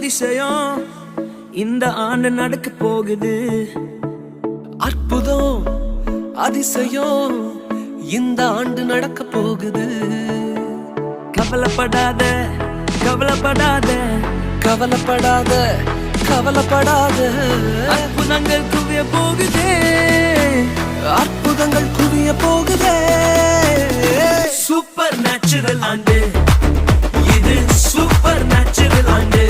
அதிசயம் இந்த ஆண்டு நடக்க போகுது. அற்புதம் அதிசயம் இந்த ஆண்டு நடக்க போகுது. கவலைப்படாத கவலைப்படாத கவலைப்படாத கவலைப்படாத, அற்புதங்கள் குவிய போகுதே, அற்புதங்கள் குவிய போகுதே. சூப்பர் நேச்சுரல் ஆண்டு இது, சூப்பர் நேச்சுரல் ஆண்டு.